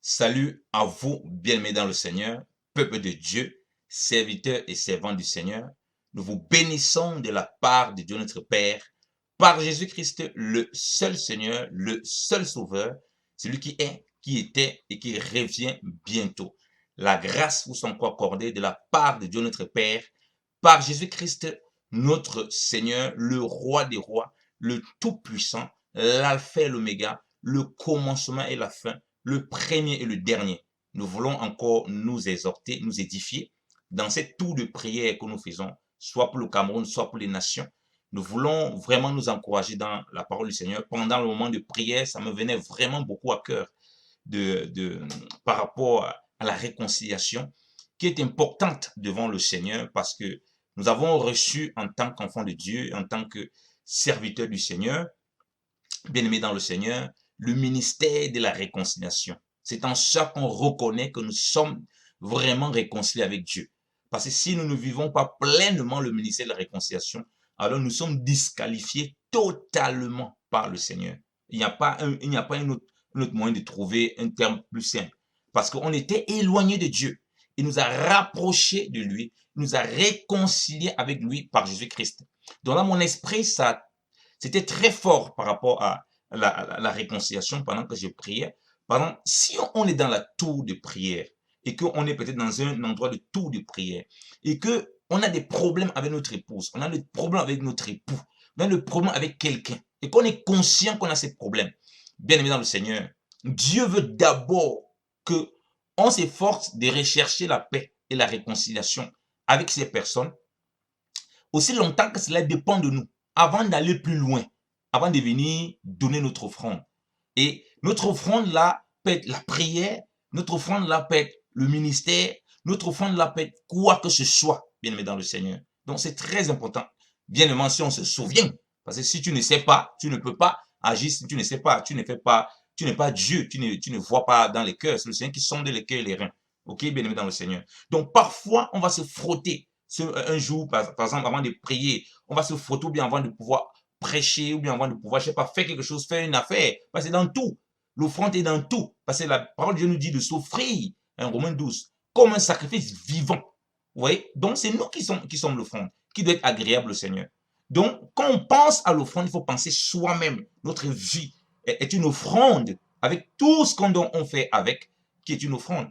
Salut à vous, bien-aimés dans le Seigneur, peuple de Dieu, serviteurs et servants du Seigneur. Nous vous bénissons de la part de Dieu notre Père, par Jésus-Christ, le seul Seigneur, le seul Sauveur, celui qui est, qui était et qui revient bientôt. La grâce vous soit encore accordée de la part de Dieu notre Père, par Jésus-Christ, notre Seigneur, le Roi des rois, le Tout-Puissant, l'Alpha et l'Oméga, le commencement et la fin, le premier et le dernier. Nous voulons encore nous exhorter, nous édifier dans cette tour de prière que nous faisons, soit pour le Cameroun, soit pour les nations. Nous voulons vraiment nous encourager dans la parole du Seigneur. Pendant le moment de prière, ça me venait vraiment beaucoup à cœur par rapport à la réconciliation qui est importante devant le Seigneur parce que nous avons reçu en tant qu'enfants de Dieu, en tant que serviteurs du Seigneur, bien-aimés dans le Seigneur, le ministère de la réconciliation. C'est en ça qu'on reconnaît que nous sommes vraiment réconciliés avec Dieu. Parce que si nous ne vivons pas pleinement le ministère de la réconciliation, alors nous sommes disqualifiés totalement par le Seigneur. Il n'y a pas un autre moyen de trouver un terme plus simple. Parce qu'on était éloignés de Dieu. Il nous a rapprochés de lui. Il nous a réconciliés avec lui par Jésus-Christ. Donc là, mon esprit, c'était très fort par rapport à la réconciliation pendant que je priais. Par exemple, si on est dans la tour de prière et qu'on est peut-être dans un endroit de tour de prière et qu'on a des problèmes avec notre épouse, on a des problèmes avec notre époux, on a des problèmes avec quelqu'un et qu'on est conscient qu'on a ces problèmes, bien aimé dans le Seigneur, Dieu veut d'abord que on s'efforce de rechercher la paix et la réconciliation avec ces personnes aussi longtemps que cela dépend de nous, avant d'aller plus loin, avant de venir donner notre offrande. Et notre offrande là peut être la prière, notre offrande là peut être le ministère, notre offrande là peut être quoi que ce soit, bien aimé dans le Seigneur. Donc c'est très important, bien aimé si on se souvient, parce que si tu ne sais pas, tu ne peux pas agir, si tu ne sais pas, tu ne fais pas, tu n'es pas Dieu, tu ne vois pas dans les cœurs, c'est le Seigneur qui sonde les cœurs et les reins. Ok, bien aimé dans le Seigneur. Donc parfois, on va se frotter un jour, par exemple, avant de prier, on va se frotter ou bien avant de pouvoir prêcher ou bien avant de pouvoir, je sais pas, faire quelque chose, faire une affaire. Parce que dans tout, l'offrande est dans tout. Parce que la parole de Dieu nous dit de s'offrir, hein, Romains 12, comme un sacrifice vivant. Vous voyez? Donc, c'est nous qui sommes l'offrande, qui doit être agréable au Seigneur. Donc, quand on pense à l'offrande, il faut penser soi-même. Notre vie est une offrande avec tout ce qu'on fait avec, qui est une offrande.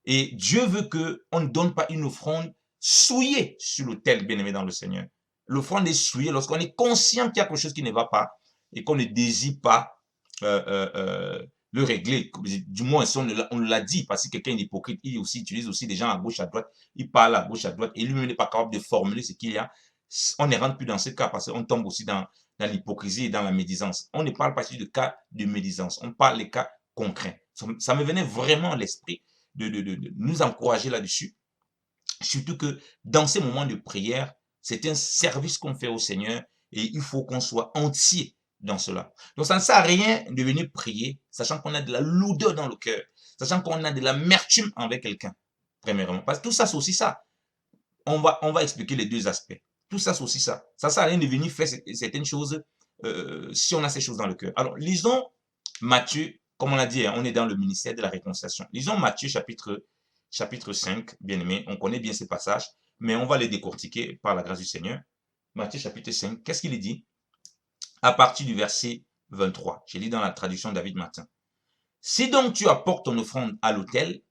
Et Dieu veut qu'on ne donne pas une offrande souillée sur l'autel, bien-aimé dans le Seigneur. L'offrande est souillée lorsqu'on est conscient qu'il y a quelque chose qui ne va pas et qu'on ne désire pas le régler. Du moins, si on l'a dit, parce que quelqu'un est hypocrite, il aussi utilise aussi des gens à gauche, à droite, il parle à gauche, à droite, et lui-même n'est pas capable de formuler ce qu'il y a. On ne rentre plus dans ce cas parce qu'on tombe aussi dans l'hypocrisie et dans la médisance. On ne parle pas de cas de médisance, on parle des cas concrets. Ça me venait vraiment à l'esprit de nous encourager là-dessus. Surtout que dans ces moments de prière, c'est un service qu'on fait au Seigneur et il faut qu'on soit entier dans cela. Donc ça ne sert à rien de venir prier, sachant qu'on a de la lourdeur dans le cœur, sachant qu'on a de l'amertume avec quelqu'un, premièrement. Parce que tout ça, c'est aussi ça. On va expliquer les deux aspects. Tout ça, c'est aussi ça. Ça ne sert à rien de venir faire certaines choses si on a ces choses dans le cœur. Alors, lisons Matthieu, comme on a dit, hein, on est dans le ministère de la réconciliation. Lisons Matthieu chapitre 5, bien aimé. On connaît bien ces passages, mais on va les décortiquer par la grâce du Seigneur. Matthieu chapitre 5, qu'est-ce qu'il dit? À partir du verset 23. Je lis dans la traduction David Martin. Si donc tu apportes ton offrande à l'autel,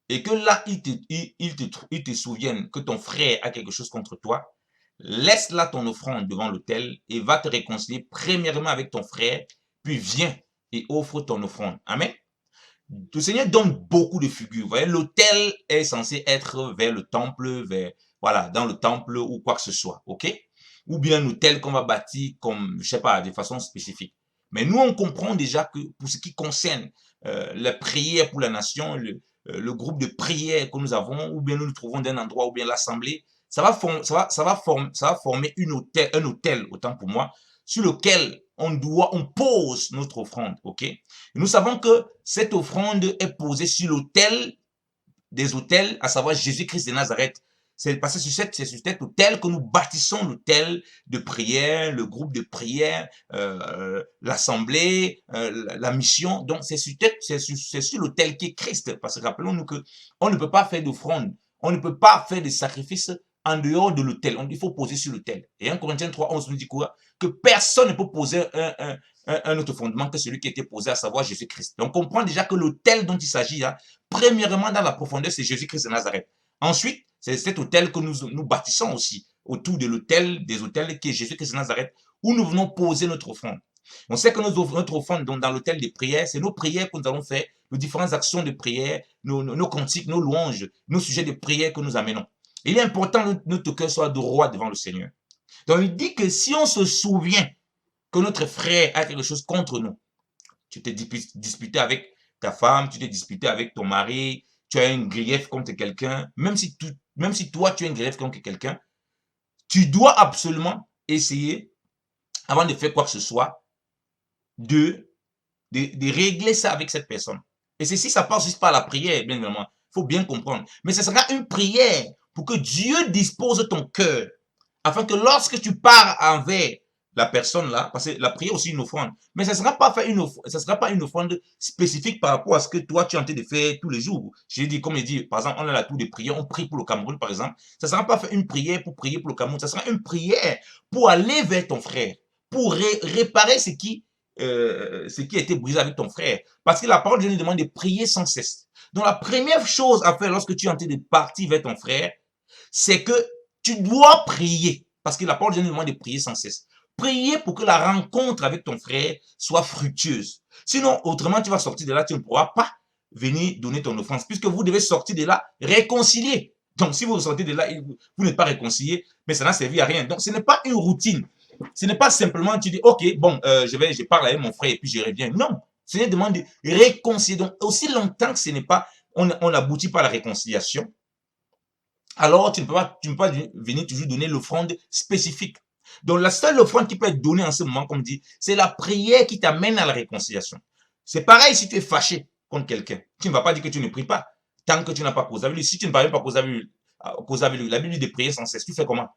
et que là, il te souvienne que ton frère a quelque chose contre toi, laisse là ton offrande devant l'autel et va te réconcilier premièrement avec ton frère, puis viens et offre ton offrande. Amen. Le Seigneur donne beaucoup de figures. Vous voyez, l'autel est censé être vers le temple, voilà, dans le temple ou quoi que ce soit, ok? Ou bien un hôtel qu'on va bâtir comme, je sais pas, de façon spécifique. Mais nous, on comprend déjà que pour ce qui concerne la prière pour la nation, le groupe de prière que nous avons, ou bien nous nous trouvons d'un endroit, ou bien l'assemblée, ça va former un hôtel, autant pour moi, sur lequel on pose notre offrande, ok? Et nous savons que cette offrande est posée sur l'autel des autels, à savoir Jésus-Christ de Nazareth, C'est parce que c'est sur cet autel que nous bâtissons l'autel de prière, le groupe de prière, l'assemblée, la mission. Donc, c'est sur l'autel qui est Christ. Parce que rappelons-nous que on ne peut pas faire d'offrande, on ne peut pas faire de sacrifices en dehors de l'autel. Il faut poser sur l'autel. Et 1 Corinthiens 3:11 nous dit quoi? Que personne ne peut poser un autre fondement que celui qui a été posé, à savoir Jésus-Christ. Donc, on comprend déjà que l'autel dont il s'agit, hein, premièrement, dans la profondeur, c'est Jésus-Christ de Nazareth. Ensuite, c'est cet autel que nous bâtissons aussi, autour de l'autel, des autels qui est Jésus-Christ de Nazareth, où nous venons poser notre offrande. On sait que notre offrande dans l'autel des prières, c'est nos prières que nous allons faire, nos différentes actions de prière, nos cantiques, nos louanges, nos sujets de prière que nous amenons. Il est important que notre cœur soit droit devant le Seigneur. Donc, il dit que si on se souvient que notre frère a quelque chose contre nous, tu t'es disputé avec ta femme, tu t'es disputé avec ton mari, tu as un grief contre quelqu'un, même si toi tu as un grief contre quelqu'un, tu dois absolument essayer, avant de faire quoi que ce soit, de régler ça avec cette personne. Et ceci, ça passe juste par la prière, bien évidemment. Il faut bien comprendre. Mais ce sera une prière pour que Dieu dispose ton cœur, afin que lorsque tu pars envers la personne là, parce que la prière aussi une offrande, mais ça ne sera pas une offrande spécifique par rapport à ce que toi tu es en train de faire tous les jours. J'ai dit, comme je dis, par exemple, on a la tour de prière, on prie pour le Cameroun, par exemple. Ça ne sera pas une prière pour prier pour le Cameroun, ça sera une prière pour aller vers ton frère, pour réparer ce qui a été brisé avec ton frère. Parce que la parole de Dieu nous demande de prier sans cesse. Donc la première chose à faire lorsque tu es en train de partir vers ton frère, c'est que tu dois prier. Parce que la parole de Dieu nous demande de prier sans cesse. Prier pour que la rencontre avec ton frère soit fructueuse. Sinon, autrement, tu vas sortir de là, tu ne pourras pas venir donner ton offrande, puisque vous devez sortir de là réconcilier. Donc, si vous sortez de là, vous n'êtes pas réconcilié, mais ça n'a servi à rien. Donc, ce n'est pas une routine. Ce n'est pas simplement, tu dis, ok, bon, je parle avec mon frère et puis je reviens. Non, c'est demande de réconcilier. Donc, aussi longtemps que ce n'est pas, on n'aboutit pas à la réconciliation, alors tu ne peux pas venir toujours donner l'offrande spécifique. Donc, la seule offrande qui peut être donnée en ce moment, comme dit, c'est la prière qui t'amène à la réconciliation. C'est pareil si tu es fâché contre quelqu'un. Tu ne vas pas dire que tu ne pries pas tant que tu n'as pas causé avec lui. Si tu ne parviens pas à causer avec lui, la Bible dit de prier sans cesse. Tu fais comment?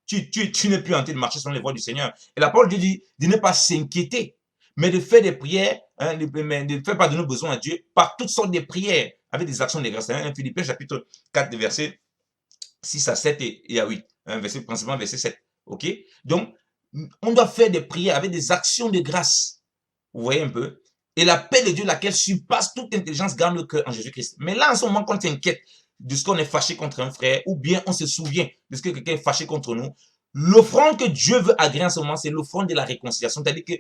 Tu n'es plus en train de marcher selon les voies du Seigneur. Et la parole dit de ne pas s'inquiéter, mais de faire des prières, hein, de faire part de nos besoins à Dieu par toutes sortes de prières, avec des actions de grâce. Hein, Philippiens chapitre 4, versets 6 à 7 et à 8. Hein, principalement verset 7. Ok? Donc, on doit faire des prières avec des actions de grâce. Vous voyez un peu? Et la paix de Dieu, laquelle surpasse toute intelligence, garde le cœur en Jésus-Christ. Mais là, en ce moment, quand tu t'inquiètes de ce qu'on est fâché contre un frère, ou bien on se souvient de ce que quelqu'un est fâché contre nous, l'offrande que Dieu veut agréer en ce moment, c'est l'offrande de la réconciliation. C'est-à-dire que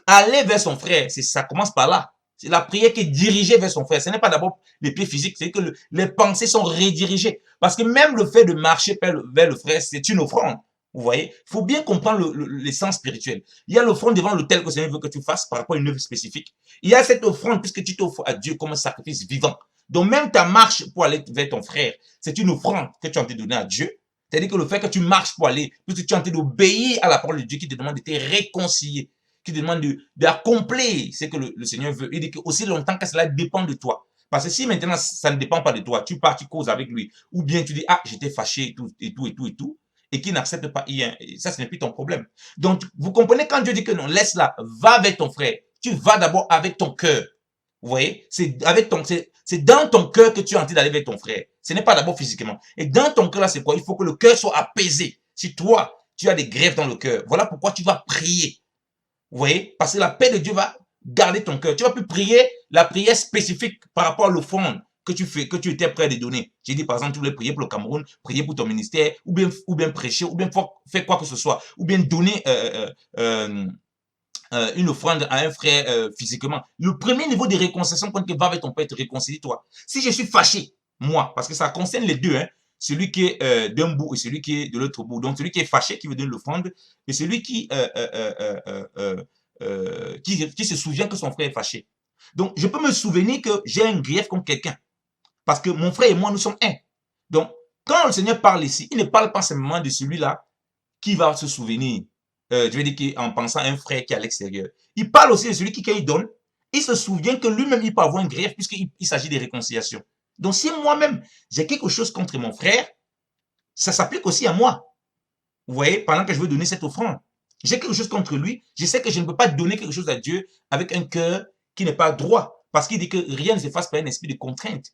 aller vers son frère, ça commence par là. C'est la prière qui est dirigée vers son frère. Ce n'est pas d'abord les pieds physiques, c'est que les pensées sont redirigées. Parce que même le fait de marcher vers le frère, c'est une offrande. Vous voyez, il faut bien comprendre l'essence spirituelle. Il y a l'offrande devant l'autel que le Seigneur veut que tu fasses par rapport à une œuvre spécifique. Il y a cette offrande puisque tu t'offres à Dieu comme un sacrifice vivant. Donc même ta marche pour aller vers ton frère, c'est une offrande que tu as envie de donner à Dieu. C'est-à-dire que le fait que tu marches pour aller, puisque tu es en train d'obéir à la parole de Dieu qui te demande de te réconcilier, qui te demande d'accomplir ce que le Seigneur veut. Il dit que aussi longtemps que cela dépend de toi. Parce que si maintenant ça ne dépend pas de toi, tu pars, tu causes avec lui, ou bien tu dis, ah, j'étais fâché et tout, et tout, et tout, et tout, et qui n'accepte pas, ça, ce n'est plus ton problème. Donc, vous comprenez quand Dieu dit que non, laisse-la, va avec ton frère. Tu vas d'abord avec ton cœur. Vous voyez, c'est dans ton cœur que tu es en train d'aller vers ton frère. Ce n'est pas d'abord physiquement. Et dans ton cœur, là, c'est quoi? Il faut que le cœur soit apaisé. Si toi, tu as des grèves dans le cœur, voilà pourquoi tu vas prier. Vous voyez, parce que la paix de Dieu va garder ton cœur. Tu vas plus prier la prière spécifique par rapport à l'offrande que tu fais, que tu étais prêt à donner. J'ai dit, par exemple, tu voulais prier pour le Cameroun, prier pour ton ministère, ou bien prêcher, ou bien faire quoi que ce soit, ou bien donner une offrande à un frère physiquement. Le premier niveau de réconciliation, quand tu vas avec ton père, te réconcilie-toi. Si je suis fâché, moi, parce que ça concerne les deux, hein, celui qui est d'un bout et celui qui est de l'autre bout. Donc, celui qui est fâché, qui veut donner l'offrande, et celui qui se souvient que son frère est fâché. Donc, je peux me souvenir que j'ai un grief contre quelqu'un. Parce que mon frère et moi, nous sommes un. Donc, quand le Seigneur parle ici, il ne parle pas simplement de celui-là qui va se souvenir. Je vais dire en pensant à un frère qui est à l'extérieur. Il parle aussi de celui qui, quand il donne, il se souvient que lui-même, il peut avoir un grief puisqu'il s'agit de réconciliation. Donc, si moi-même, j'ai quelque chose contre mon frère, Ça s'applique aussi à moi. Vous voyez, pendant que je veux donner cette offrande, j'ai quelque chose contre lui. Je sais que je ne peux pas donner quelque chose à Dieu avec un cœur qui n'est pas droit. Parce qu'il dit que rien ne se fasse par un esprit de contrainte.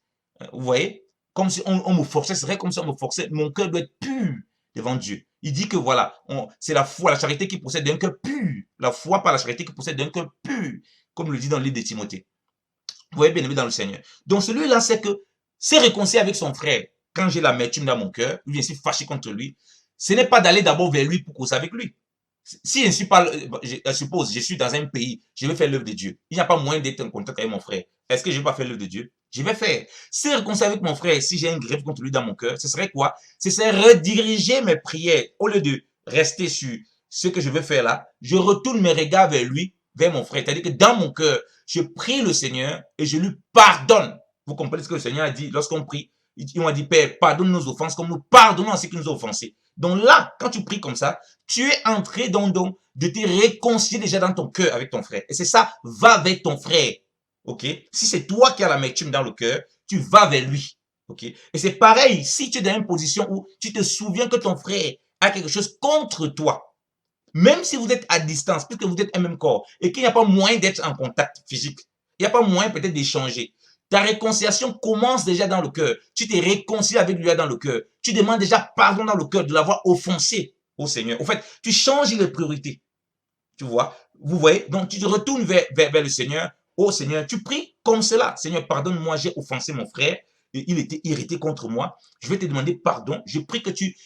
Vous voyez, comme si on me forçait, c'est vrai comme si on me forçait. Mon cœur doit être pur devant Dieu. Il dit que voilà, c'est la foi, la charité qui possède d'un cœur pur. La foi par la charité qui possède d'un cœur pur, comme le dit dans le livre de Timothée. Vous voyez, bien aimé dans le Seigneur. Donc celui-là, c'est que c'est réconcilié avec son frère. Quand j'ai l'amertume dans mon cœur, je suis fâché contre lui. Ce n'est pas d'aller d'abord vers lui pour causer avec lui. Si je ne suis pas, je suppose, je suis dans un pays, je vais faire l'œuvre de Dieu. Il n'y a pas moyen d'être en contact avec mon frère. Est-ce que je ne vais pas faire l'œuvre de Dieu? Je vais faire. Si je réconcilie avec mon frère, si j'ai un greffe contre lui dans mon cœur, ce serait quoi? Ce serait rediriger mes prières. Au lieu de rester sur ce que je veux faire là, je retourne mes regards vers lui, vers mon frère. C'est-à-dire que dans mon cœur, je prie le Seigneur et je lui pardonne. Vous comprenez ce que le Seigneur a dit lorsqu'on prie? Il m'a dit, Père, pardonne nos offenses comme nous pardonnons à ceux qui nous ont offensés. Donc là, quand tu pries comme ça, tu es entré dans de te réconcilier déjà dans ton cœur avec ton frère. Et c'est ça, va avec ton frère. Ok? Si c'est toi qui as l'amertume dans le cœur, tu vas vers lui. Ok? Et c'est pareil, si tu es dans une position où tu te souviens que ton frère a quelque chose contre toi, même si vous êtes à distance, puisque vous êtes un même corps, et qu'il n'y a pas moyen d'être en contact physique, il n'y a pas moyen peut-être d'échanger. Ta réconciliation commence déjà dans le cœur. Tu t'es réconcilié avec lui dans le cœur. Tu demandes déjà pardon dans le cœur de l'avoir offensé au Seigneur. En fait, tu changes les priorités. Tu vois? Vous voyez? Donc, tu te retournes vers le Seigneur. Oh Seigneur, tu pries comme cela. Seigneur, pardonne-moi, j'ai offensé mon frère. Et il était irrité contre moi. Je vais te demander pardon. Je prie que tu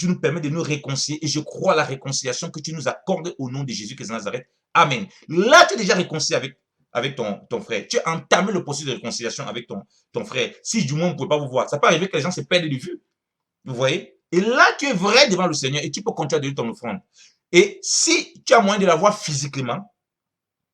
nous permets de nous réconcilier. Et je crois à la réconciliation que tu nous accordes au nom de Jésus-Christ de Nazareth. Amen. Là, tu es déjà réconcilié avec ton frère. Tu as entamé le processus de réconciliation avec ton frère. Si du moins on ne pouvait pas vous voir. Ça peut arriver que les gens se perdent de vue. Vous voyez? Et là, tu es vrai devant le Seigneur et tu peux continuer à donner ton offrande. Et si tu as moyen de la voir physiquement,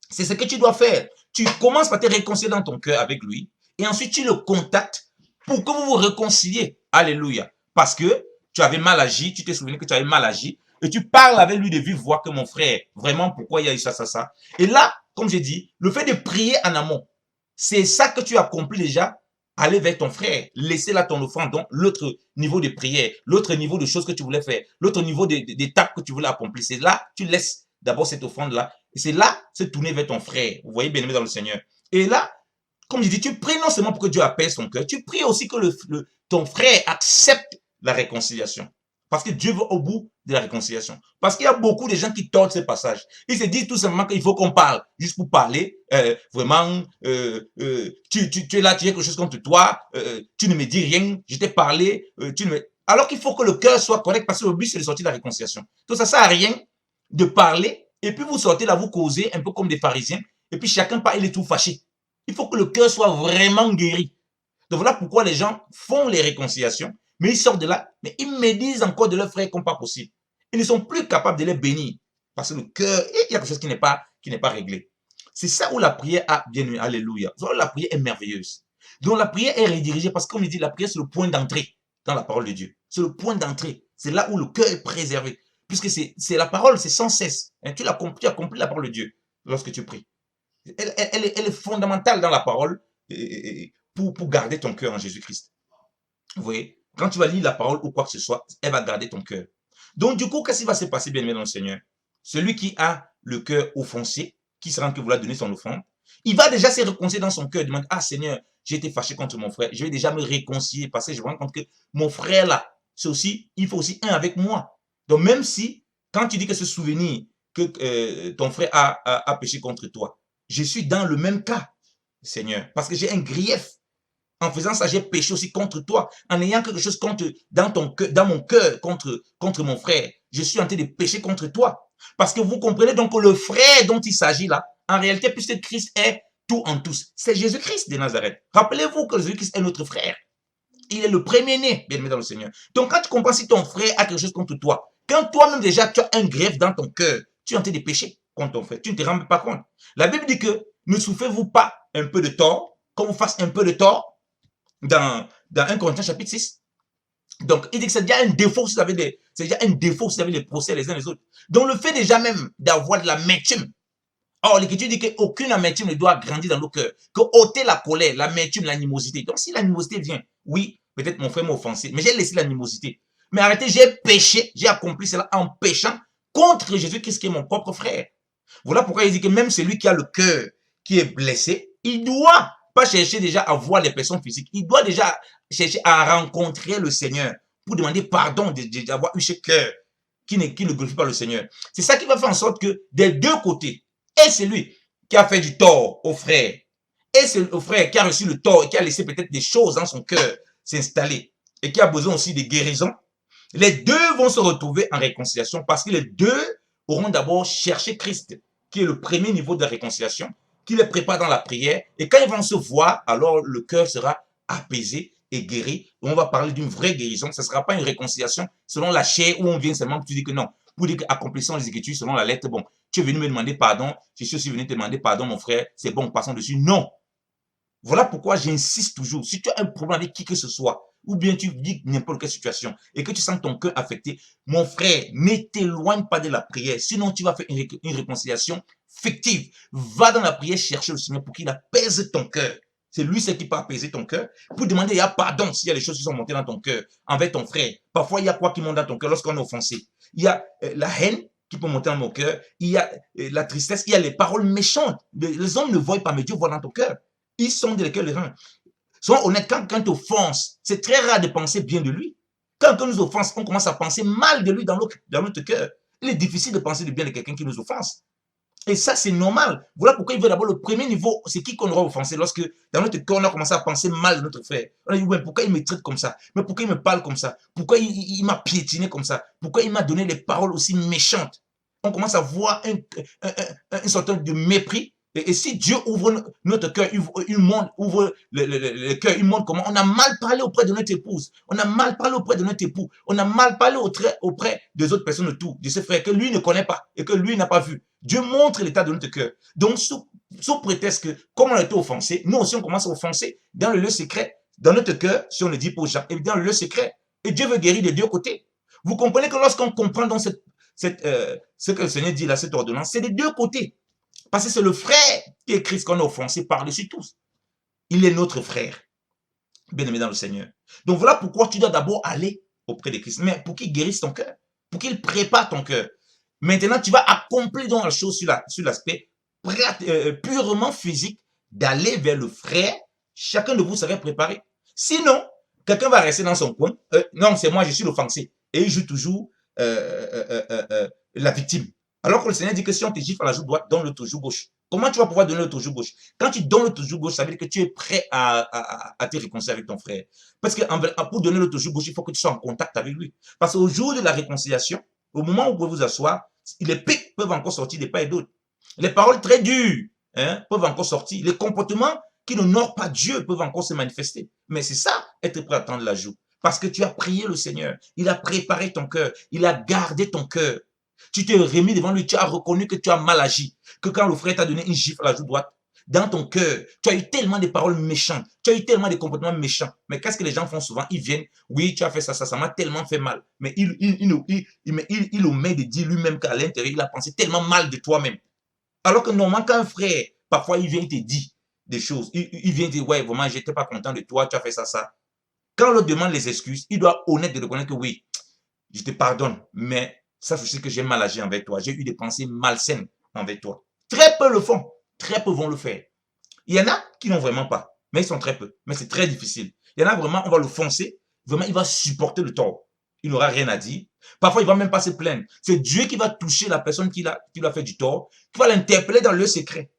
c'est ce que tu dois faire. Tu commences par te réconcilier dans ton cœur avec lui et ensuite tu le contactes pour que vous vous réconciliez. Alléluia. Parce que tu avais mal agi, tu t'es souvenu que tu avais mal agi et tu parles avec lui de vive voix que mon frère, vraiment pourquoi il y a eu ça, ça, ça. Et là, comme j'ai dit, le fait de prier en amont, c'est ça que tu as accompli déjà. Aller vers ton frère, laisser là ton offrande, donc l'autre niveau de prière, l'autre niveau de choses que tu voulais faire, l'autre niveau d'étapes que tu voulais accomplir. C'est là, tu laisses d'abord cette offrande-là, et c'est là, se tourner vers ton frère. Vous voyez, bien aimé dans le Seigneur. Et là, comme je dis, tu pries non seulement pour que Dieu apaise son cœur, tu pries aussi que ton frère accepte la réconciliation. Parce que Dieu va au bout de la réconciliation. Parce qu'il y a beaucoup de gens qui tordent ce passage. Ils se disent tout simplement qu'il faut qu'on parle, juste pour parler. Vraiment, tu es là, tu as quelque chose contre toi, tu ne me dis rien, je t'ai parlé, alors qu'il faut que le cœur soit correct, parce que le but, c'est de sortir de la réconciliation. Donc ça sert à rien de parler, et puis vous sortez là, vous causez, un peu comme des pharisiens, et puis chacun part, il est tout fâché. Il faut que le cœur soit vraiment guéri. Donc voilà pourquoi les gens font les réconciliations, mais ils sortent de là, mais ils médisent encore de leurs frères comme pas possible. Ils ne sont plus capables de les bénir. Parce que le cœur, il y a quelque chose qui n'est pas réglé. C'est ça où la prière a bien eu. Alléluia. La prière est merveilleuse. Donc la prière est redirigée parce que, comme il dit, la prière c'est le point d'entrée dans la parole de Dieu. C'est le point d'entrée. C'est là où le cœur est préservé. Puisque c'est la parole, c'est sans cesse. Tu as compris la parole de Dieu lorsque tu pries. Elle est fondamentale dans la parole pour garder ton cœur en Jésus-Christ. Vous voyez? Quand tu vas lire la parole ou quoi que ce soit, elle va garder ton cœur. Donc, du coup, qu'est-ce qui va se passer, bien-aimé dans le Seigneur? Celui qui a le cœur offensé, qui se rend que vous l'avez donné son offrande, il va déjà se réconcilier dans son cœur. Il demande, ah Seigneur, j'ai été fâché contre mon frère. Je vais déjà me réconcilier parce que je me rends compte que mon frère là, c'est aussi, il faut aussi un avec moi. Donc, même si, quand tu dis que ce souvenir que ton frère a péché contre toi, je suis dans le même cas, Seigneur, parce que j'ai un grief. En faisant ça, j'ai péché aussi contre toi. En ayant quelque chose dans mon cœur contre mon frère, je suis en train de pécher contre toi. Parce que vous comprenez donc que le frère dont il s'agit là, en réalité, puisque Christ est tout en tous, c'est Jésus-Christ de Nazareth. Rappelez-vous que Jésus-Christ est notre frère. Il est le premier-né, bien aimé dans le Seigneur. Donc quand tu comprends si ton frère a quelque chose contre toi, quand toi-même déjà tu as un greffe dans ton cœur, tu es en train de pécher contre ton frère. Tu ne te rends pas compte. La Bible dit que ne souffrez-vous pas un peu de tort, qu'on vous fasse un peu de tort, dans 1 Corinthiens chapitre 6. Donc, il dit que c'est déjà un défaut si vous avez des procès les uns les autres. Donc, le fait déjà même d'avoir de l'amertume. Or, l'Écriture dit qu'aucune amertume ne doit grandir dans nos cœurs. Que ôter la colère, l'amertume, l'animosité. Donc, si l'animosité vient, oui, peut-être mon frère m'a offensé, mais j'ai laissé l'animosité. Mais arrêtez, j'ai péché, j'ai accompli cela en péchant contre Jésus-Christ qui est mon propre frère. Voilà pourquoi il dit que même celui qui a le cœur qui est blessé, il doit pas chercher déjà à voir les personnes physiques. Il doit déjà chercher à rencontrer le Seigneur pour demander pardon d'avoir eu ce cœur qui ne glorifie pas le Seigneur. C'est ça qui va faire en sorte que des deux côtés, et celui qui a fait du tort au frère, et c'est le frère qui a reçu le tort et qui a laissé peut-être des choses dans son cœur s'installer et qui a besoin aussi de guérison, les deux vont se retrouver en réconciliation parce que les deux auront d'abord cherché Christ, qui est le premier niveau de réconciliation, qui les prépare dans la prière. Et quand ils vont se voir, alors le cœur sera apaisé et guéri. Et on va parler d'une vraie guérison. Ce ne sera pas une réconciliation selon la chair où on vient seulement pour dire que non. Pour dire qu'accomplissant les Écritures selon la lettre, bon, tu es venu me demander pardon, je suis aussi venu te demander pardon, mon frère, c'est bon, passons dessus. Non. Voilà pourquoi j'insiste toujours. Si tu as un problème avec qui que ce soit, ou bien tu vis n'importe quelle situation et que tu sens ton cœur affecté, mon frère, ne t'éloigne pas de la prière. Sinon, tu vas faire une réconciliation fictive. Va dans la prière chercher le Seigneur pour qu'il apaise ton cœur. C'est lui ce qui peut apaiser ton cœur. Pour demander, il y a pardon s'il y a des choses qui sont montées dans ton cœur envers ton frère. Parfois, il y a quoi qui monte dans ton cœur lorsqu'on est offensé. Il y a la haine qui peut monter dans mon cœur. Il y a la tristesse. Il y a les paroles méchantes. Les hommes ne voient pas, mais Dieu voit dans ton cœur. Ils sont des cœurs les reins. Soyons honnêtes, quand quelqu'un t'offense, c'est très rare de penser bien de lui. Quand quelqu'un nous offense, on commence à penser mal de lui dans notre cœur. Il est difficile de penser du bien de quelqu'un qui nous offense. Et ça, c'est normal. Voilà pourquoi il veut d'abord le premier niveau, c'est qui qu'on aura offensé. Lorsque dans notre cœur, on a commencé à penser mal de notre frère. On a dit, ouais, pourquoi il me traite comme ça? Mais pourquoi il me parle comme ça? Pourquoi il m'a piétiné comme ça? Pourquoi il m'a donné des paroles aussi méchantes? On commence à voir une sorte de mépris. Et si Dieu ouvre notre cœur, ouvre le cœur, il montre comment on a mal parlé auprès de notre épouse, on a mal parlé auprès de notre époux, on a mal parlé auprès des autres personnes autour, de ses frères que lui ne connaît pas et que lui n'a pas vu. Dieu montre l'état de notre cœur. Donc, sous prétexte que, comme on a été offensé, nous aussi on commence à offenser dans le lieu secret, dans notre cœur, si on le dit pour gens, et dans le lieu secret. Et Dieu veut guérir des deux côtés. Vous comprenez que lorsqu'on comprend dans ce que le Seigneur dit là, cette ordonnance, c'est des deux côtés. Parce que c'est le frère qui est Christ qu'on a offensé par-dessus tous. Il est notre frère, bien-aimé dans le Seigneur. Donc voilà pourquoi tu dois d'abord aller auprès de Christ, mais pour qu'il guérisse ton cœur, pour qu'il prépare ton cœur. Maintenant, tu vas accomplir dans la chose sur l'aspect purement physique d'aller vers le frère. Chacun de vous serait préparé. Sinon, quelqu'un va rester dans son coin. Non, c'est moi, je suis l'offensé. Et il joue toujours la victime. Alors que le Seigneur dit que si on te gifle à la joue droite, donne l'autre joue gauche. Comment tu vas pouvoir donner l'autre joue gauche? Quand tu donnes l'autre joue gauche, ça veut dire que tu es prêt à te réconcilier avec ton frère. Parce que pour donner l'autre joue gauche, il faut que tu sois en contact avec lui. Parce qu'au jour de la réconciliation, au moment où vous pouvez vous asseoir, les pics peuvent encore sortir des pas et d'autres. Les paroles très dures peuvent encore sortir. Les comportements qui n'honorent pas Dieu peuvent encore se manifester. Mais c'est ça, être prêt à tendre la joue. Parce que tu as prié le Seigneur. Il a préparé ton cœur. Il a gardé ton cœur. Tu t'es remis devant lui, tu as reconnu que tu as mal agi, que quand le frère t'a donné une gifle à la joue droite, dans ton cœur, tu as eu tellement de paroles méchantes, tu as eu tellement de comportements méchants. Mais qu'est-ce que les gens font souvent? Ils viennent, oui, tu as fait ça, ça m'a tellement fait mal. Mais il omet de dire lui-même qu'à l'intérieur, il a pensé tellement mal de toi-même. Alors que normalement, quand un frère, parfois, il vient, il te dit des choses, il vient dire, ouais, vraiment, j'étais pas content de toi, tu as fait ça, ça. Quand l'autre demande les excuses, il doit honnête de reconnaître que oui, je te pardonne, mais sache aussi que j'ai mal agi envers toi. J'ai eu des pensées malsaines envers toi. Très peu le font. Très peu vont le faire. Il y en a qui n'ont vraiment pas. Mais ils sont très peu. Mais c'est très difficile. Il y en a vraiment, on va le foncer. Vraiment, il va supporter le tort. Il n'aura rien à dire. Parfois, il ne va même pas se plaindre. C'est Dieu qui va toucher la personne qui lui a fait du tort, qui va l'interpeller dans le secret.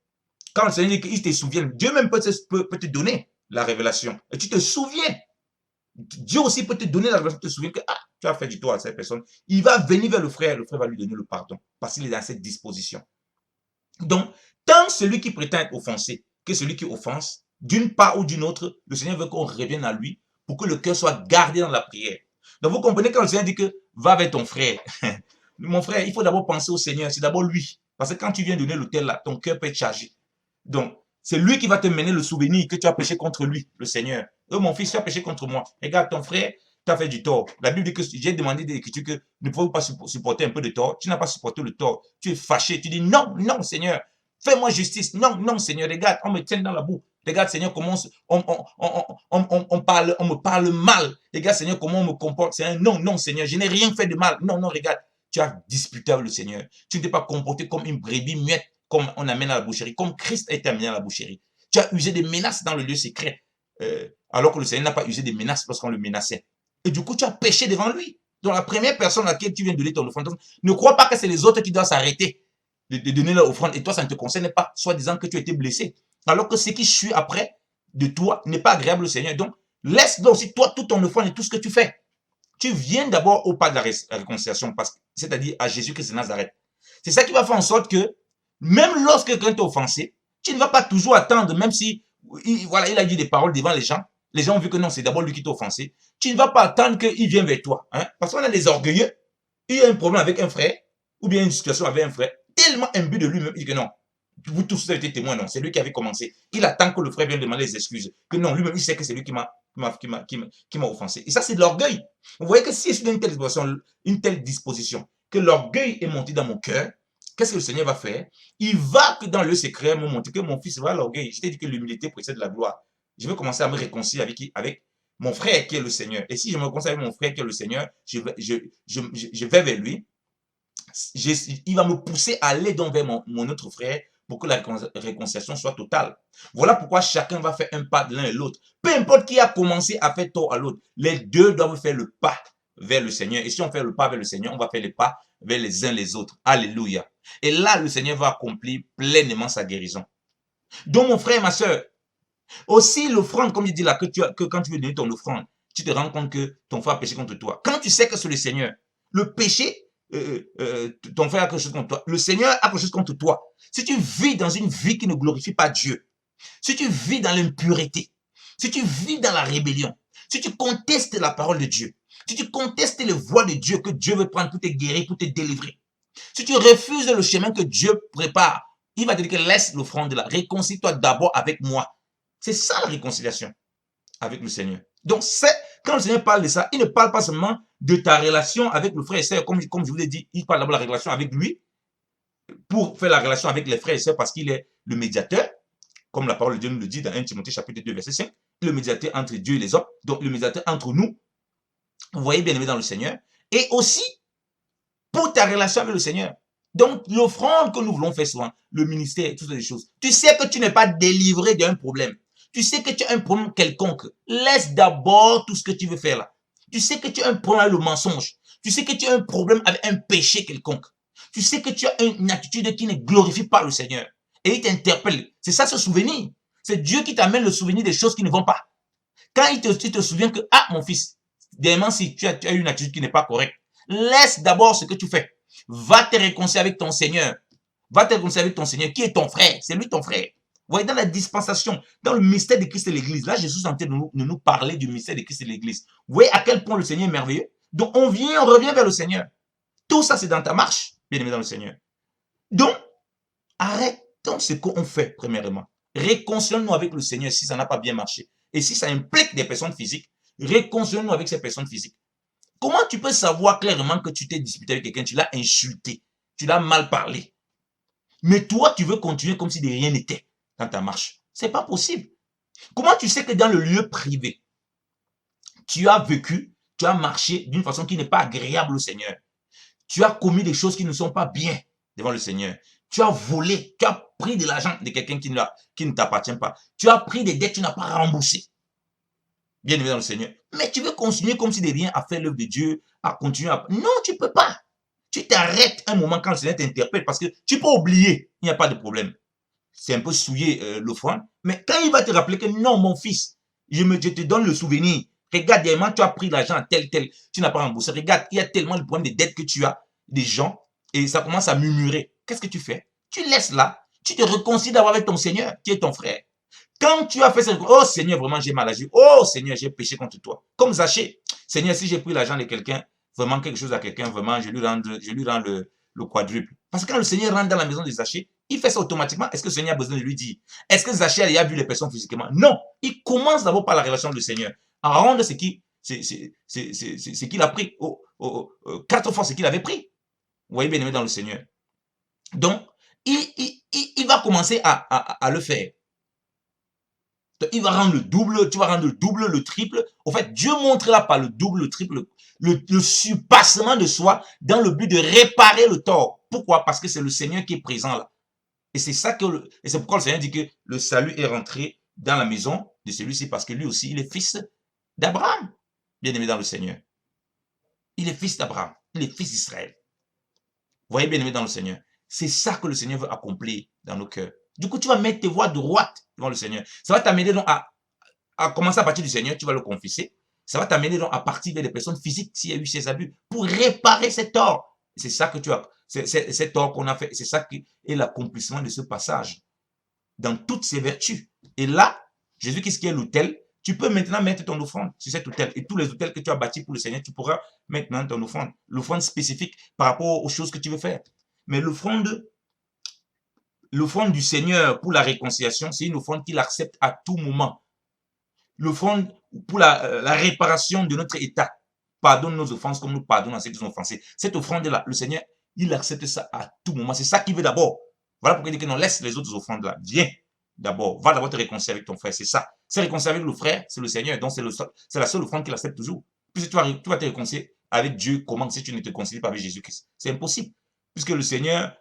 Quand le Seigneur dit qu'il te souvient, Dieu même peut te donner la révélation. Et tu te souviens. Dieu aussi peut te donner la révélation, te souviens que tu as fait du tort à cette personne. Il va venir vers le frère va lui donner le pardon, parce qu'il est dans cette disposition. Donc, tant celui qui prétend être offensé que celui qui offense, d'une part ou d'une autre, le Seigneur veut qu'on revienne à lui pour que le cœur soit gardé dans la prière. Donc, vous comprenez quand le Seigneur dit que va vers ton frère. Mon frère, il faut d'abord penser au Seigneur, c'est d'abord lui. Parce que quand tu viens donner l'autel là, ton cœur peut être chargé. Donc, c'est lui qui va te mener le souvenir que tu as péché contre lui, le Seigneur. Mon fils, tu as péché contre moi. Regarde, ton frère, tu as fait du tort. La Bible dit que j'ai demandé des écritures que ne pouvez pas supporter un peu de tort. Tu n'as pas supporté le tort. Tu es fâché. Tu dis non, non, Seigneur, fais-moi justice. Non, non, Seigneur, regarde, on me tient dans la boue. Regarde, Seigneur, comment on me parle mal. Regarde, Seigneur, comment on me comporte. Seigneur, non, non, Seigneur, je n'ai rien fait de mal. Non, non, regarde, tu as disputé avec le Seigneur. Tu ne t'es pas comporté comme une brebis muette, comme on amène à la boucherie, comme Christ a été amené à la boucherie. Tu as usé des menaces dans le lieu secret, alors que le Seigneur n'a pas usé des menaces lorsqu'on le menaçait. Et du coup, tu as péché devant lui. Donc, la première personne à laquelle tu viens de donner ton offrande, ne crois pas que c'est les autres qui doivent s'arrêter de donner leur offrande et toi, ça ne te concerne pas, soit disant que tu as été blessé. Alors que ce qui suit après de toi n'est pas agréable au Seigneur. Donc, laisse donc aussi toi toute ton offrande et tout ce que tu fais. Tu viens d'abord au pas de la réconciliation, c'est-à-dire à Jésus-Christ de Nazareth. C'est ça qui va faire en sorte que, même lorsque quelqu'un t'a offensé, tu ne vas pas toujours attendre, même si voilà, il a dit des paroles devant les gens ont vu que non, c'est d'abord lui qui t'a offensé. Tu ne vas pas attendre qu'il vienne vers toi. Hein? Parce qu'on a des orgueilleux, il y a un problème avec un frère, ou bien une situation avec un frère, tellement imbu de lui-même, il dit que non, vous tous avez été témoins, non, c'est lui qui avait commencé. Il attend que le frère vienne demander des excuses. Que non, lui-même, il sait que c'est lui qui m'a offensé. Et ça, c'est de l'orgueil. Vous voyez que si je suis dans une telle disposition, que l'orgueil est monté dans mon cœur, qu'est-ce que le Seigneur va faire? Il va que dans le secret me montrer que mon fils va l'orgueil. Je t'ai dit que l'humilité précède la gloire. Je vais commencer à me réconcilier avec mon frère qui est le Seigneur. Et si je me réconcilie avec mon frère qui est le Seigneur, je vais vers lui. Il va me pousser à aller donc vers mon autre frère pour que la réconciliation soit totale. Voilà pourquoi chacun va faire un pas de l'un et l'autre. Peu importe qui a commencé à faire tort à l'autre, les deux doivent faire le pas vers le Seigneur. Et si on fait le pas vers le Seigneur, on va faire les pas vers les uns les autres. Alléluia. Et là, le Seigneur va accomplir pleinement sa guérison. Donc, mon frère et ma soeur, aussi l'offrande, comme il dit là, que quand tu veux donner ton offrande, tu te rends compte que ton frère a péché contre toi. Quand tu sais que c'est le Seigneur, le péché, ton frère a quelque chose contre toi, le Seigneur a quelque chose contre toi. Si tu vis dans une vie qui ne glorifie pas Dieu, si tu vis dans l'impureté, si tu vis dans la rébellion, si tu contestes la parole de Dieu, si tu contestes les voies de Dieu que Dieu veut prendre pour te guérir, pour te délivrer, si tu refuses le chemin que Dieu prépare, il va te dire que laisse l'offrande là, réconcilie-toi d'abord avec moi. C'est ça la réconciliation avec le Seigneur. Donc, quand le Seigneur parle de ça, il ne parle pas seulement de ta relation avec le frère et sœur, comme je vous l'ai dit, il parle d'abord de la relation avec lui, pour faire la relation avec les frères et sœurs, parce qu'il est le médiateur, comme la parole de Dieu nous le dit dans 1 Timothée chapitre 2, verset 5, le médiateur entre Dieu et les hommes, donc le médiateur entre nous, vous voyez bien aimé dans le Seigneur, et aussi pour ta relation avec le Seigneur. Donc, l'offrande que nous voulons faire souvent, le ministère, toutes ces choses, tu sais que tu n'es pas délivré d'un problème. Tu sais que tu as un problème quelconque. Laisse d'abord tout ce que tu veux faire là. Tu sais que tu as un problème avec le mensonge. Tu sais que tu as un problème avec un péché quelconque. Tu sais que tu as une attitude qui ne glorifie pas le Seigneur. Et il t'interpelle. C'est ça ce souvenir. C'est Dieu qui t'amène le souvenir des choses qui ne vont pas. Quand tu te souviens que, ah, mon fils, dernièrement, si tu as une attitude qui n'est pas correcte, laisse d'abord ce que tu fais. Va te réconcilier avec ton Seigneur. Va te réconcilier avec ton Seigneur, qui est ton frère. C'est lui ton frère. Vous voyez, dans la dispensation, dans le mystère de Christ et l'Église, là, Jésus est en train de nous parler du mystère de Christ et l'Église. Vous voyez à quel point le Seigneur est merveilleux. Donc, on revient vers le Seigneur. Tout ça, c'est dans ta marche, bien aimé dans le Seigneur. Donc, arrêtons ce qu'on fait, premièrement. Réconcilions-nous avec le Seigneur si ça n'a pas bien marché. Et si ça implique des personnes physiques, réconcilions-nous avec ces personnes physiques. Comment tu peux savoir clairement que tu t'es disputé avec quelqu'un, tu l'as insulté, tu l'as mal parlé, mais toi, tu veux continuer comme si de rien n'était dans ta marche? C'est pas possible. Comment tu sais que dans le lieu privé, tu as vécu, tu as marché d'une façon qui n'est pas agréable au Seigneur? Tu as commis des choses qui ne sont pas bien devant le Seigneur. Tu as volé, tu as pris de l'argent de quelqu'un qui ne t'appartient pas. Tu as pris des dettes que tu n'as pas remboursées. Bien aimé dans le Seigneur. Mais tu veux continuer comme si de rien à faire l'œuvre de Dieu, à continuer à... Non, tu ne peux pas. Tu t'arrêtes un moment quand le Seigneur t'interpelle parce que tu peux oublier, il n'y a pas de problème. C'est un peu souiller l'offrande. Mais quand il va te rappeler que non, mon fils, je te donne le souvenir. Regarde, dernièrement, tu as pris l'argent tel, tu n'as pas remboursé. Regarde, il y a tellement de problèmes de dettes que tu as, des gens, et ça commence à murmurer. Qu'est-ce que tu fais? Tu laisses là, tu te réconcilies d'abord avec ton Seigneur, qui est ton frère. Quand tu as fait ça, oh Seigneur, vraiment j'ai mal agi. Oh Seigneur, j'ai péché contre toi. Comme Zachée. Seigneur, si j'ai pris l'argent de quelqu'un, vraiment quelque chose à quelqu'un, vraiment, je lui rends le quadruple. Parce que quand le Seigneur rentre dans la maison de Zachée, il fait ça automatiquement. Est-ce que le Seigneur a besoin de lui dire? Est-ce que Zachée a vu les personnes physiquement? Non. Il commence d'abord par la relation du Seigneur. À rendre ce qu'il a pris. 4 fois ce qu'il avait pris. Vous voyez bien aimé dans le Seigneur. Donc, il va commencer à le faire. Donc, il va rendre le double, tu vas rendre le double, le triple. En fait, Dieu montre là par le double, le triple, le surpassement de soi dans le but de réparer le tort. Pourquoi? Parce que c'est le Seigneur qui est présent là. Et c'est ça que et c'est pourquoi le Seigneur dit que le salut est rentré dans la maison de celui-ci parce que lui aussi, il est fils d'Abraham. Bien aimé dans le Seigneur. Il est fils d'Abraham. Il est fils d'Israël. Vous voyez, bien aimé dans le Seigneur. C'est ça que le Seigneur veut accomplir dans nos cœurs. Du coup, tu vas mettre tes voies droites devant le Seigneur. Ça va t'amener donc à commencer à partir du Seigneur, tu vas le confesser. Ça va t'amener donc à partir vers des personnes physiques s'il y a eu ces abus pour réparer cet tort. C'est ça que tu as, c'est tort qu'on a fait. C'est ça qui est l'accomplissement de ce passage dans toutes ses vertus. Et là, Jésus, qu'est-ce qui est l'autel? Tu peux maintenant mettre ton offrande sur cet autel. Et tous les autels que tu as bâtis pour le Seigneur, tu pourras mettre maintenant ton offrande. L'offrande spécifique par rapport aux choses que tu veux faire. Mais l'offrande du Seigneur pour la réconciliation, c'est une offrande qu'il accepte à tout moment. L'offrande pour la réparation de notre état. Pardonne nos offenses comme nous pardonnons à ceux qui nous ont offensés. Cette offrande-là, le Seigneur, il accepte ça à tout moment. C'est ça qu'il veut d'abord. Voilà pourquoi il dit que non, laisse les autres offrandes-là. Viens d'abord. Va d'abord te réconcilier avec ton frère. C'est ça. Se réconcilier avec le frère, c'est le Seigneur. Donc, c'est la seule offrande qu'il accepte toujours. Puisque tu vas te réconcilier avec Dieu, comment si tu ne te réconcilies pas avec Jésus-Christ? C'est impossible. Puisque le Seigneur,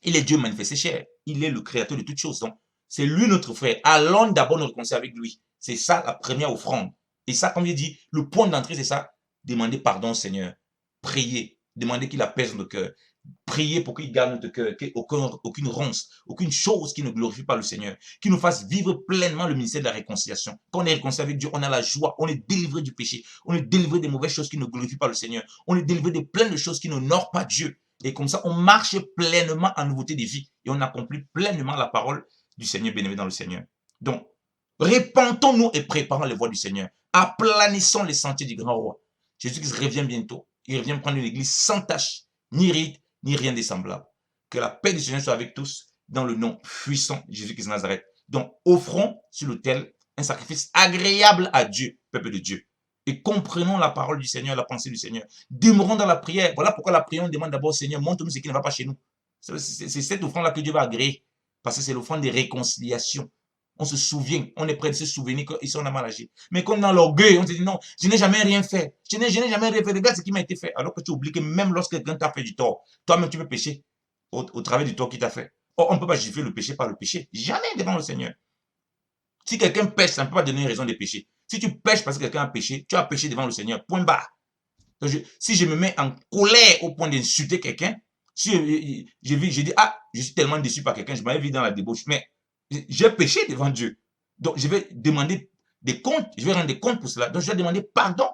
il est Dieu manifesté chair. Il est le créateur de toutes choses. Donc, c'est lui notre frère. Allons d'abord nous réconcilier avec lui. C'est ça la première offrande. Et ça, comme il dit, le point d'entrée, c'est ça. Demander pardon au Seigneur. Prier. Demander qu'il apaise notre cœur. Prier pour qu'il garde notre cœur. Aucune ronce, aucune chose qui ne glorifie pas le Seigneur. Qui nous fasse vivre pleinement le ministère de la réconciliation. Quand on est réconcilié avec Dieu, on a la joie. On est délivré du péché. On est délivré des mauvaises choses qui ne glorifient pas le Seigneur. On est délivré de plein de choses qui n'honorent pas Dieu. Et comme ça, on marche pleinement en nouveauté de vie. Et on accomplit pleinement la parole du Seigneur, bien-aimé dans le Seigneur. Donc, répentons-nous et préparons les voies du Seigneur. Aplanissons les sentiers du grand roi. Jésus-Christ revient bientôt. Il revient prendre une église sans tache, ni ride, ni rien de semblable. Que la paix du Seigneur soit avec tous dans le nom puissant de Jésus-Christ de Nazareth. Donc, offrons sur l'autel un sacrifice agréable à Dieu, peuple de Dieu. Et comprenons la parole du Seigneur, la pensée du Seigneur. Demeurons dans la prière. Voilà pourquoi la prière, on demande d'abord au Seigneur, montre-nous ce qui ne va pas chez nous. C'est cette offrande-là que Dieu va agréer. Parce que c'est l'offrande de réconciliation. On se souvient, on est prêt de se souvenir qu'ici on a mal agi. Mais comme dans l'orgueil, on se dit non, je n'ai jamais rien fait. Je n'ai jamais rien fait. Regarde ce qui m'a été fait. Alors que tu oublies que même lorsque quelqu'un t'a fait du tort, toi-même tu peux pécher au travers du tort qu'il t'a fait. Or, on ne peut pas justifier le péché par le péché. Jamais devant le Seigneur. Si quelqu'un pêche, ça ne peut pas donner une raison de pécher. Si tu pêches parce que quelqu'un a péché, tu as péché devant le Seigneur. Point barre. Donc si je me mets en colère au point d'insulter quelqu'un, si je dis, ah, je suis tellement déçu par quelqu'un, je m'avais vu dans la débauche, mais j'ai péché devant Dieu. Donc, je vais demander des comptes, je vais rendre des comptes pour cela. Donc, je vais demander pardon.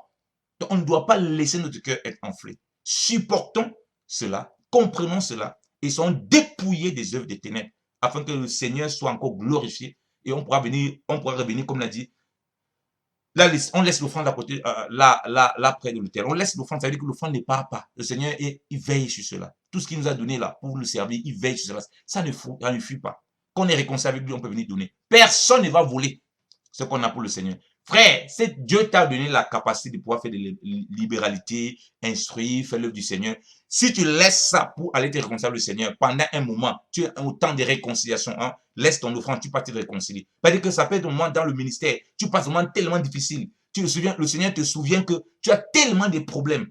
Donc, on ne doit pas laisser notre cœur être enflé. Supportons cela, comprenons cela et soyons dépouillés des œuvres des ténèbres afin que le Seigneur soit encore glorifié et on pourra revenir, comme l'a dit. Là, on laisse l'offrande à côté, là, près de l'autel. On laisse l'offrande, ça veut dire que l'offrande ne part pas. Le Seigneur, il veille sur cela. Tout ce qu'il nous a donné là pour le servir, il veille sur cela. Ça ne fuit pas. Quand on est réconcilié avec lui, on peut venir donner. Personne ne va voler ce qu'on a pour le Seigneur. Frère, Dieu t'a donné la capacité de pouvoir faire de la libéralité, instruire, faire l'œuvre du Seigneur. Si tu laisses ça pour aller te réconcilier avec le Seigneur pendant un moment, tu as un temps de réconciliation, hein, laisse ton offrande, tu peux te réconcilier. C'est-à-dire que ça peut être un moment dans le ministère, tu passes un moment tellement difficile. Le Seigneur te souvient que tu as tellement de problèmes,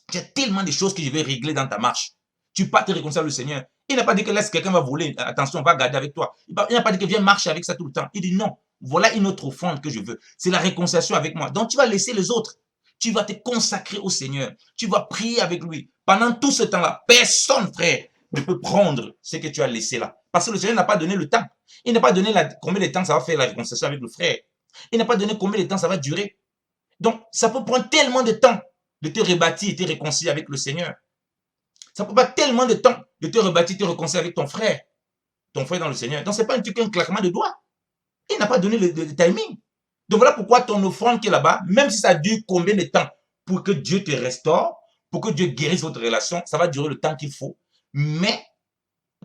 tu as tellement de choses que je vais régler dans ta marche. Tu peux te réconcilier avec le Seigneur. Il n'a pas dit que laisse quelqu'un va voler, attention, va garder avec toi. Il n'a pas dit que viens marcher avec ça tout le temps. Il dit non, voilà une autre offrande que je veux. C'est la réconciliation avec moi. Donc tu vas laisser les autres. Tu vas te consacrer au Seigneur. Tu vas prier avec lui. Pendant tout ce temps-là, personne, frère, ne peut prendre ce que tu as laissé là. Parce que le Seigneur n'a pas donné le temps. Il n'a pas donné combien de temps ça va faire la réconciliation avec le frère. Il n'a pas donné combien de temps ça va durer. Donc, ça peut prendre tellement de temps de te rebâtir et te réconcilier avec le Seigneur. Ça ne peut pas tellement de temps de te rebâtir, te réconcilier avec ton frère dans le Seigneur. Donc, ce n'est pas un claquement de doigts. Il n'a pas donné le timing. Donc, voilà pourquoi ton offrande qui est là-bas, même si ça dure combien de temps pour que Dieu te restaure, pour que Dieu guérisse votre relation, ça va durer le temps qu'il faut. Mais,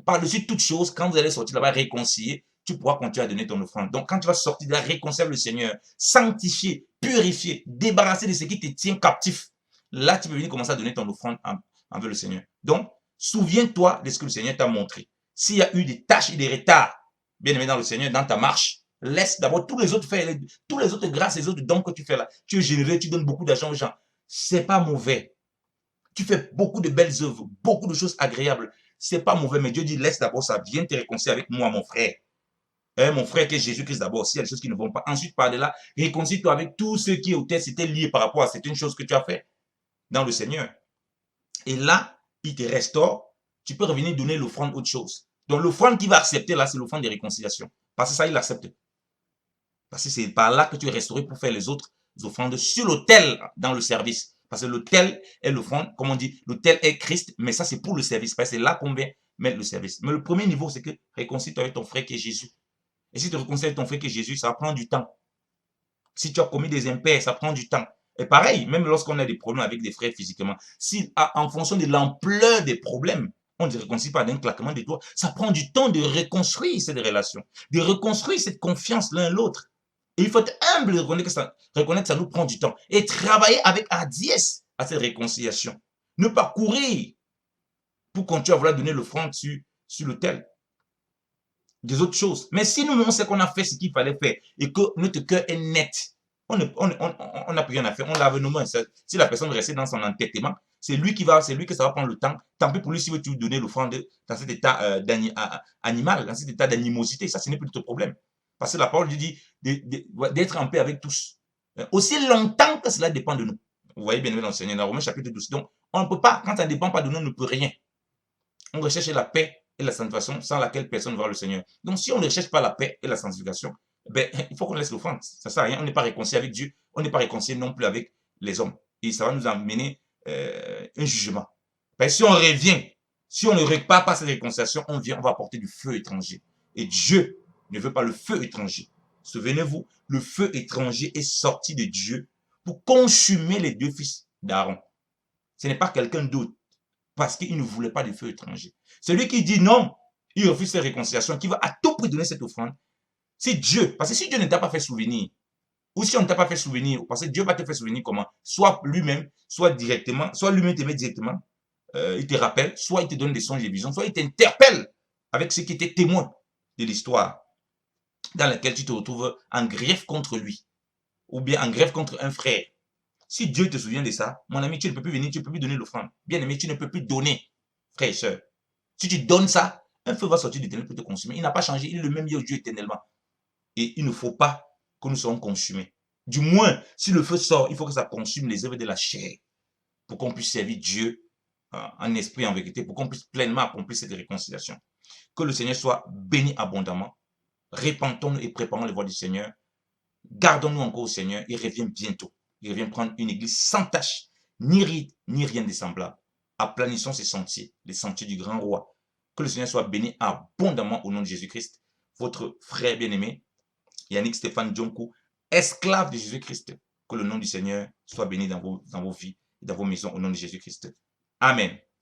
par-dessus toute chose, quand vous allez sortir là-bas réconcilier, tu pourras continuer à donner ton offrande. Donc, quand tu vas sortir de la réconcilier le Seigneur, sanctifier, purifier, débarrasser de ce qui te tient captif, là, tu peux venir commencer à donner ton offrande envers le Seigneur. Donc, souviens-toi de ce que le Seigneur t'a montré. S'il y a eu des tâches et des retards, bien aimé dans le Seigneur, dans ta marche, Laisse d'abord tous les autres faire, tous les autres grâces, les autres dons que tu fais là. Tu es généreux, tu donnes beaucoup d'argent aux gens. C'est pas mauvais. Tu fais beaucoup de belles œuvres, beaucoup de choses agréables. C'est pas mauvais, mais Dieu dit, laisse d'abord ça, viens te réconcilier avec moi, mon frère. Mon frère qui est Jésus-Christ d'abord, s'il y a des choses qui ne vont pas. Ensuite, par delà, réconcilie-toi avec tous ceux qui étaient liés par rapport à certaines choses que tu as fait dans le Seigneur. Et là, il te restaure. Tu peux revenir donner l'offrande autre chose. Donc, l'offrande qu'il va accepter là, c'est l'offrande de réconciliation. Parce que ça, il l'accepte. Parce que c'est par là que tu es restauré pour faire les autres offrandes sur l'autel dans le service. Parce que l'autel est l'offrande, comme on dit, l'autel est Christ, mais ça, c'est pour le service. Parce que c'est là qu'on vient mettre le service. Mais le premier niveau, c'est que réconcilie-toi avec ton frère qui est Jésus. Et si tu te réconcilies avec ton frère qui est Jésus, ça va prendre du temps. Si tu as commis des impairs, ça prend du temps. Et pareil, même lorsqu'on a des problèmes avec des frères physiquement, si en fonction de l'ampleur des problèmes, on ne se réconcilie pas d'un claquement des doigts, ça prend du temps de reconstruire cette relation, de reconstruire cette confiance l'un l'autre. Et il faut être humble de reconnaître que ça nous prend du temps. Et travailler avec hardiesse à cette réconciliation. Ne pas courir pour continuer à vouloir donner l'offrande sur l'autel des autres choses. Mais si nous, on sait qu'on a fait ce qu'il fallait faire et que notre cœur est net, on n'a plus rien à faire, on lave nos mains. Si la personne restait dans son entêtement, c'est lui que ça va prendre le temps. Tant pis pour lui si tu veux donner l'offrande dans cet état animal, dans cet état d'animosité. Ça, ce n'est plus notre problème. Parce que la parole dit d'être en paix avec tous. Aussi longtemps que cela dépend de nous. Vous voyez bien dans le Seigneur, dans Romains chapitre 12. Donc, on ne peut pas, quand ça ne dépend pas de nous, on ne peut rien. On recherche la paix et la sanctification sans laquelle personne ne va le Seigneur. Donc, si on ne recherche pas la paix et la sanctification, ben, il faut qu'on laisse l'offrande. Ça ne sert à rien. On n'est pas réconcilié avec Dieu. On n'est pas réconcilié non plus avec les hommes. Et ça va nous amener un jugement. Ben, si on revient, si on ne répare pas cette réconciliation, on va apporter du feu étranger. Et Dieu ne veut pas le feu étranger. Souvenez-vous, le feu étranger est sorti de Dieu pour consumer les deux fils d'Aaron. Ce n'est pas quelqu'un d'autre. Parce qu'il ne voulait pas de feu étranger. Celui qui dit non, il refuse cette réconciliation, qui va à tout prix donner cette offrande, c'est Dieu. Parce que si Dieu ne t'a pas fait souvenir, ou si on ne t'a pas fait souvenir, parce que Dieu va te faire souvenir comment? Soit lui-même, soit directement, soit lui-même te met directement, il te rappelle, soit il te donne des songes et des visions, soit il t'interpelle avec ceux qui étaient témoins de l'histoire dans laquelle tu te retrouves en greffe contre lui, ou bien en greffe contre un frère. Si Dieu te souvient de ça, mon ami, tu ne peux plus venir, tu ne peux plus donner l'offrande. Bien aimé, tu ne peux plus donner, frère et soeur. Si tu donnes ça, un feu va sortir de l'éternel pour te consumer. Il n'a pas changé, il est le même Dieu éternellement. Et il ne faut pas que nous soyons consumés. Du moins, si le feu sort, il faut que ça consume les œuvres de la chair pour qu'on puisse servir Dieu en esprit, en vérité, pour qu'on puisse pleinement accomplir cette réconciliation. Que le Seigneur soit béni abondamment. Répentons-nous et préparons les voies du Seigneur. Gardons-nous encore au Seigneur. Il revient bientôt. Il revient prendre une église sans tache, ni ride, ni rien de semblable. Aplanissons ces sentiers, les sentiers du grand roi. Que le Seigneur soit béni abondamment au nom de Jésus-Christ. Votre frère bien-aimé, Yannick Stéphane Djonkou, esclave de Jésus-Christ. Que le nom du Seigneur soit béni dans vos vies, dans vos maisons au nom de Jésus-Christ. Amen.